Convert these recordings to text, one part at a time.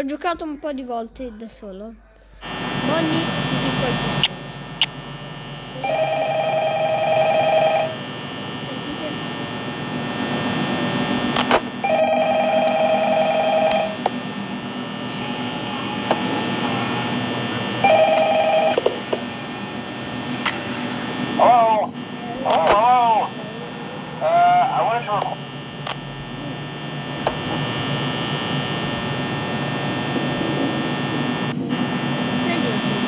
L'ho giocato un po' di volte da solo. Bonnie, ti dico il discorso. Sentite? Hello? Hello? I wanted to record. Prendi il gioco.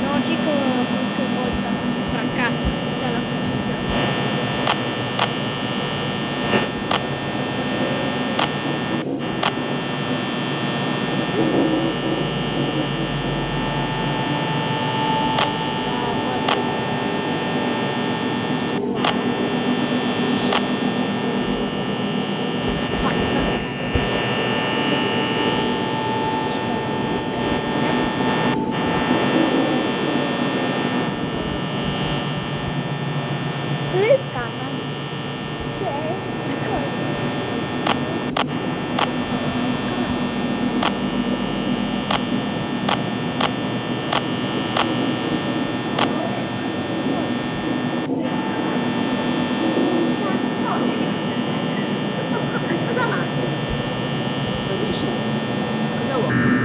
Logico, qualche volta si fracassa tutta la cucina. Cosa mangi? Lo dici? Cosa vuoi?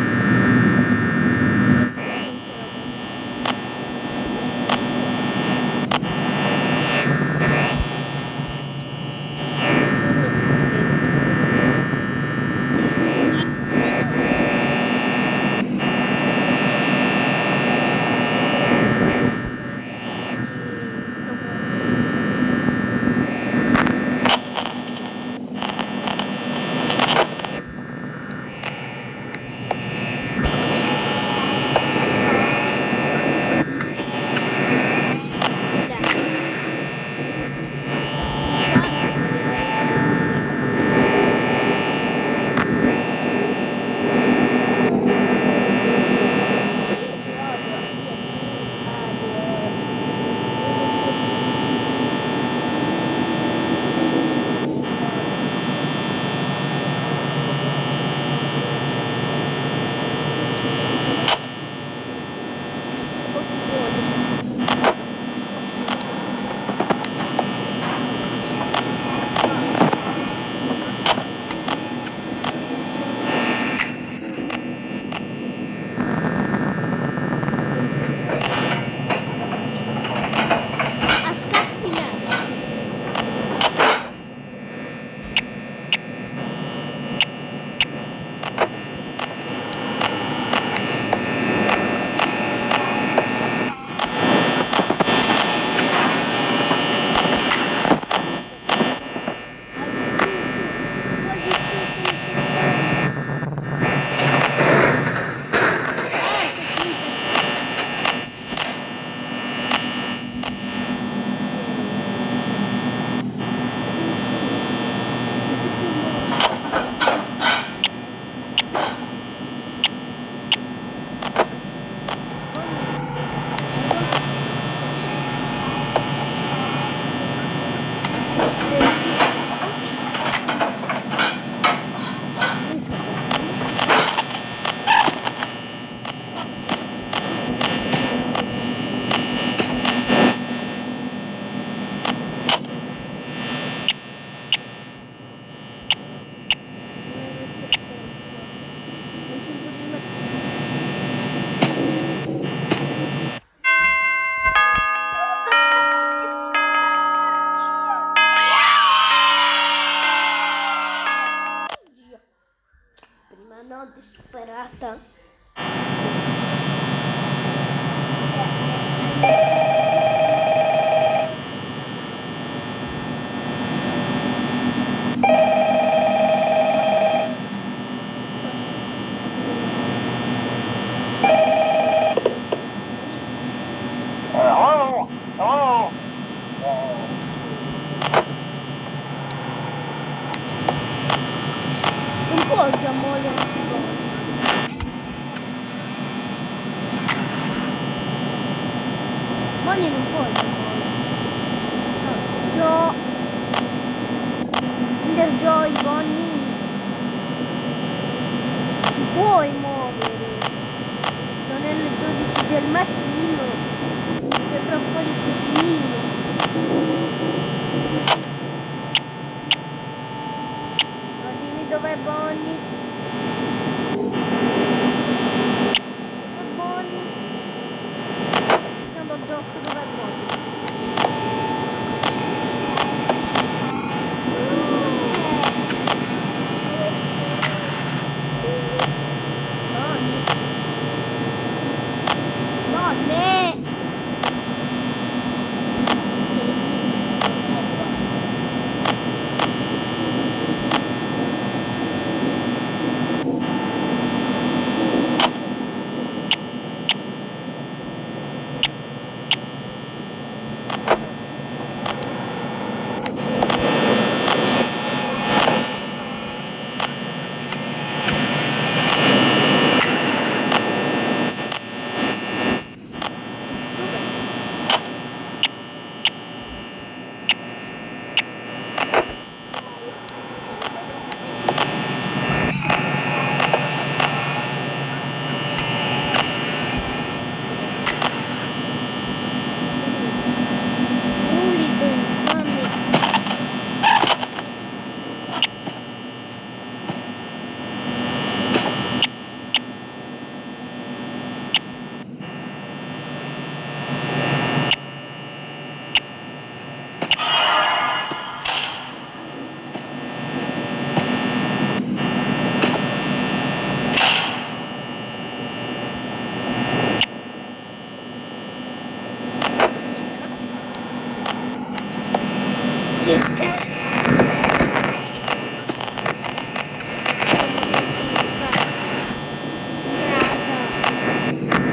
A scazzinare. Prima no, disperata. Hello? Hello? Un po' di amore al secondo. Bonnie non può il amore. Kinder Joy, Bonnie. Ti puoi muovere. Sono le 12 del mattino. Sembra un po' difficilino. Ma dimmi dov'è Bonnie? Dov'è Bonnie? Sto addosso, dov'è Bonnie?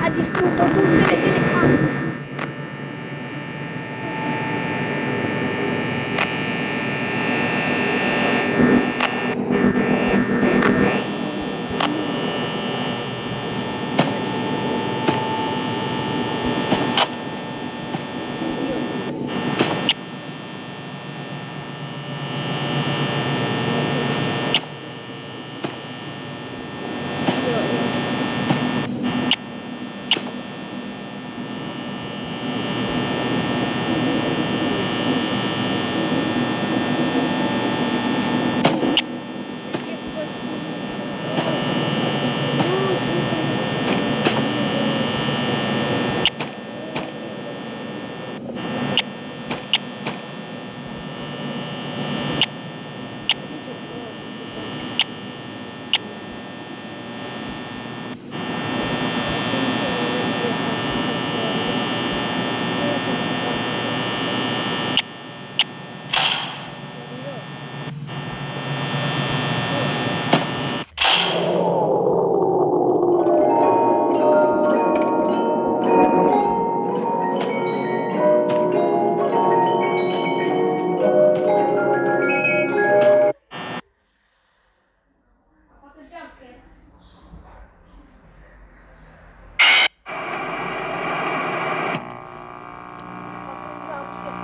Ha distrutto tutte le telecamere.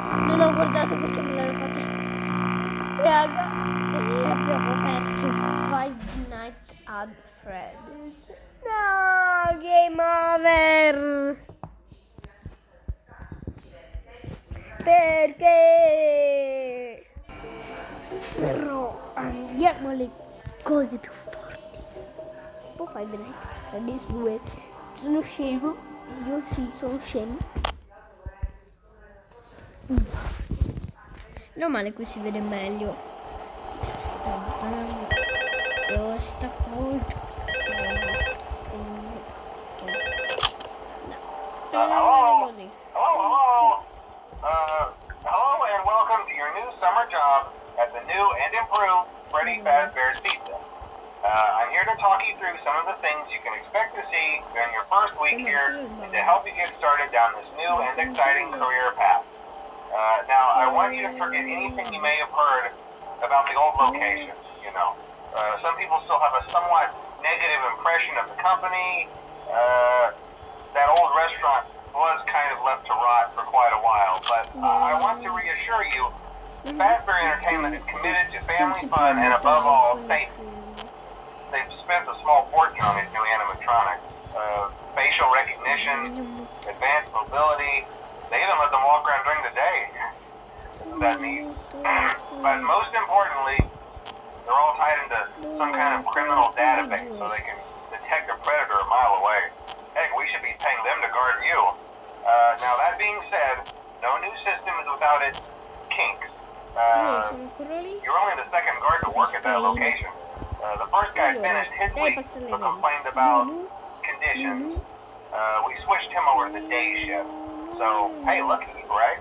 Non ho guardato perché me l'hanno fatta. Raga, e abbiamo perso Five Nights at Freddy's. No, game over. Perché? Però andiamo alle cose più forti. Tipo Five Nights at Freddy's 2. Sono scemo. Io sì, sono scemo. Non male, qui si vede meglio. Dove sta cosa? Hello? Hello and welcome to your new summer job at the new and improved Freddy Fazbear's Pizza. I'm here to talk you through some of the things you can expect to see during your first week here and to help you get started down this new and exciting career path. Now, I want you to forget anything you may have heard about the old locations, you know. Some people still have a somewhat negative impression of the company. That old restaurant was kind of left to rot for quite a while, but I want to reassure you Fazbear Entertainment is committed to family fun and above all, safety. They've spent a small fortune on these new animatronics. Facial recognition, advanced mobility. They even let them walk around during the day. Isn't that neat? But most importantly, they're all tied into some kind of criminal database so they can detect a predator a mile away. Heck, we should be paying them to guard you. Now that being said, no new system is without its kinks. You're only the second guard to work at that location. The first guy finished his week but complained about conditions. We switched him over to the day shift. So, hey, lucky, right?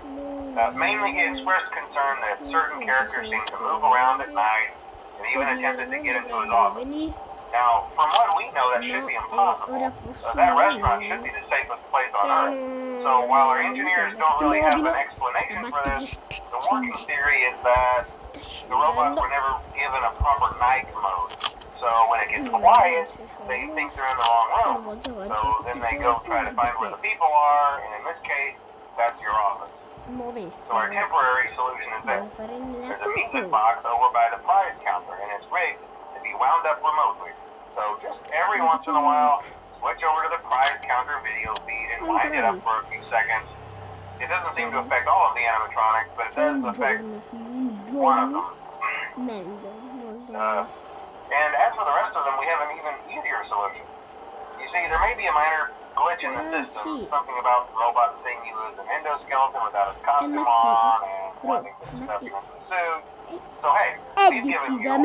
Mainly he expressed concern that certain characters seem to move around at night and even attempted to get into his office. Now, from what we know, that should be impossible. That restaurant should be the safest place on Earth. So while our engineers don't really have an explanation for this, the working theory is that the robots were never given a proper night mode. So when it gets quiet, they think they're in the wrong room. So then they go try to find where the people are, and in this case, that's your office. So our temporary solution is this. There's a music box over by the prize counter, and it's rigged to be wound up remotely. So just every once in a while, switch over to the prize counter video feed and wind it up for a few seconds. It doesn't seem to affect all of the animatronics, but it does affect one of them. And as for the rest of them, we have an even easier solution. You see, there may be a minor glitch in the system, something about robots seeing you as an endoskeleton without his costume on, and wanting to stuff you into the suit. So hey, we've given you an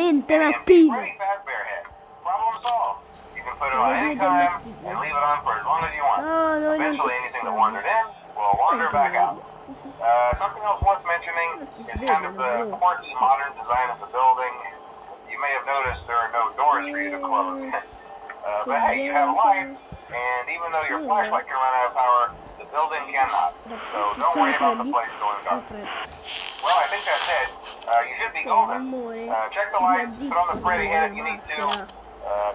pretty Fazbear head. Problem solved. You can put it on any time and leave it on for as long as you want. Eventually, anything that wandered in will wander back out. Something else worth mentioning is kind of the quirky modern design of the building. You may have noticed there are no doors for you to close. But hey, you have lights, and even though your flashlight can run out of power, the building cannot. So don't worry about the place going dark. Well, I think that's it. You should be golden. Check the lights, put on the Freddy head if you need to.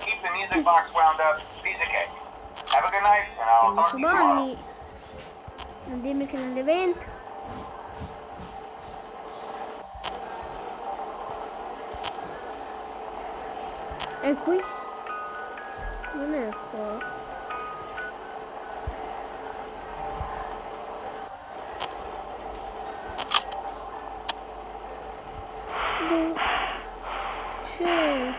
Keep the music box wound up, piece of cake. Have a good night, and I'll talk to you tomorrow. Non dirmi che non le vento. È qui? Non è qua. Dove c'è?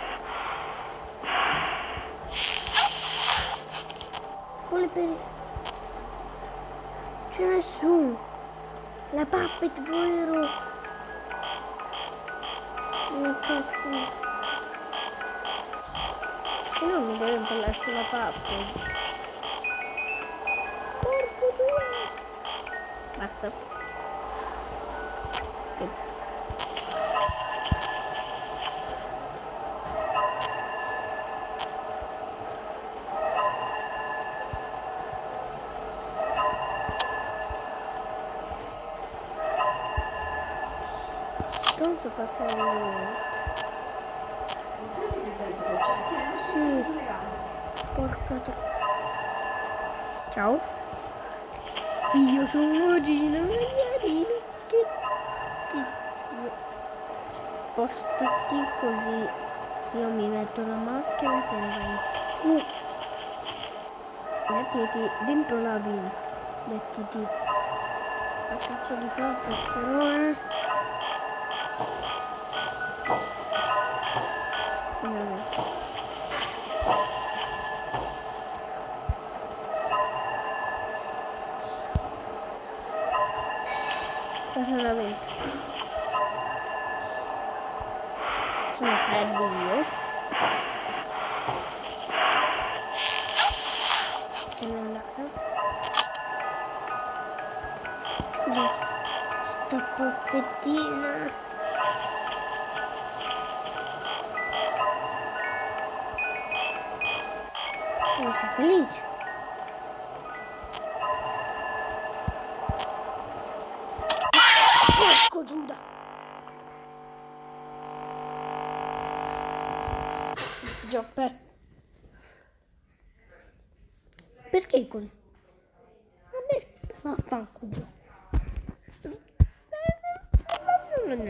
Quale per... C'è nessuno. La puppet, vero? Ma cazzo. Non mi devo impallare sulla puppet. Porco due. Basta. Ok. Non so passare niente. Sì. Porca ciao. Io sono Gino Magliarino. Che tizio. Spostati così. Io mi metto la maschera e te ne vai. Mettiti dentro la vita. Mettiti. La cazzo di porta però cosa la vento? Sono freddo io. Se n'è andata. Sta poppettina. Non sei felice? Porco Giuda! Già perché con... Vabbè, vaffanculo.